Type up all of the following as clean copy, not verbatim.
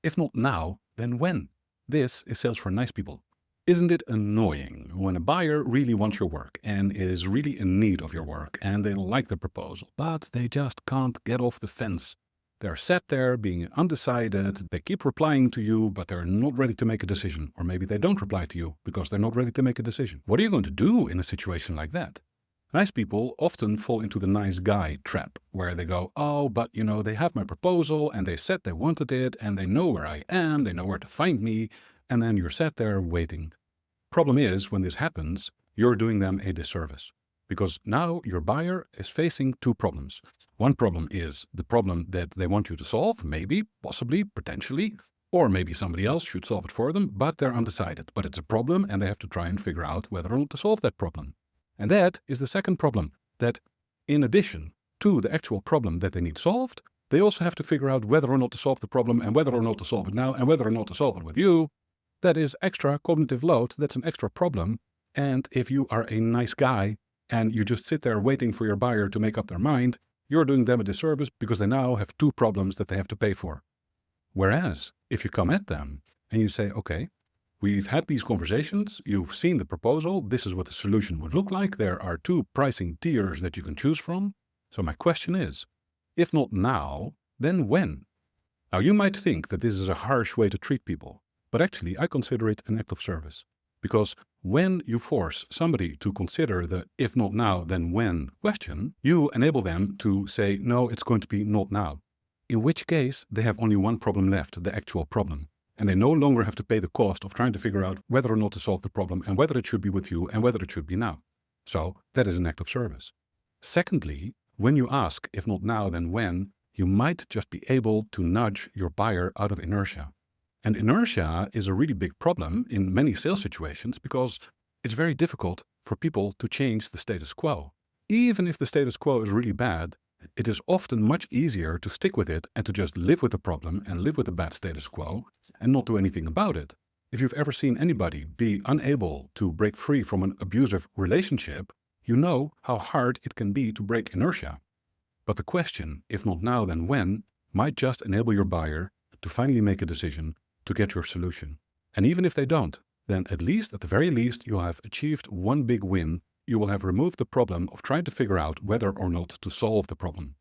If not now, then when? This is Sales for Nice People. Isn't it annoying when a buyer really wants your work and is really in need of your work and they like the proposal, but they just can't get off the fence? They're sat there being undecided, they keep replying to you, but they're not ready to make a decision. Or maybe they don't reply to you because they're not ready to make a decision. What are you going to do in a situation like that? Nice people often fall into the nice guy trap, where they go, oh, but they have my proposal and they said they wanted it and they know where I am, they know where to find me, and then you're sat there waiting. Problem is, when this happens, you're doing them a disservice. Because now your buyer is facing two problems. One problem is the problem that they want you to solve, maybe, possibly, potentially, or maybe somebody else should solve it for them, but they're undecided. But it's a problem and they have to try and figure out whether or not to solve that problem. And that is the second problem, that in addition to the actual problem that they need solved, they also have to figure out whether or not to solve the problem and whether or not to solve it now and whether or not to solve it with you. That is extra cognitive load, that's an extra problem. And if you are a nice guy and you just sit there waiting for your buyer to make up their mind, you're doing them a disservice because they now have two problems that they have to pay for. Whereas if you come at them and you say, okay, we've had these conversations, you've seen the proposal, this is what the solution would look like, there are two pricing tiers that you can choose from. So my question is, if not now, then when? Now you might think that this is a harsh way to treat people, but actually I consider it an act of service. Because when you force somebody to consider the if not now, then when question, you enable them to say, no, it's going to be not now. In which case, they have only one problem left, the actual problem. And they no longer have to pay the cost of trying to figure out whether or not to solve the problem and whether it should be with you and whether it should be now. So that is an act of service. Secondly, when you ask, if not now, then when, you might just be able to nudge your buyer out of inertia. And inertia is a really big problem in many sales situations because it's very difficult for people to change the status quo. Even if the status quo is really bad, it is often much easier to stick with it and to just live with the problem and live with the bad status quo and not do anything about it. If you've ever seen anybody be unable to break free from an abusive relationship, you know how hard it can be to break inertia. But the question, if not now, then when, might just enable your buyer to finally make a decision to get your solution. And even if they don't, then at the very least, you'll have achieved one big win. You will have removed the problem of trying to figure out whether or not to solve the problem.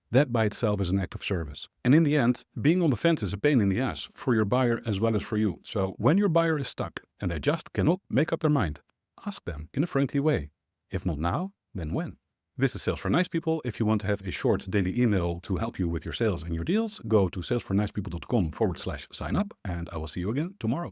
That by itself is an act of service. And in the end, being on the fence is a pain in the ass for your buyer as well as for you. So when your buyer is stuck and they just cannot make up their mind, ask them in a friendly way. If not now, then when? This is Sales for Nice People. If you want to have a short daily email to help you with your sales and your deals, go to salesfornicepeople.com/sign up, and I will see you again tomorrow.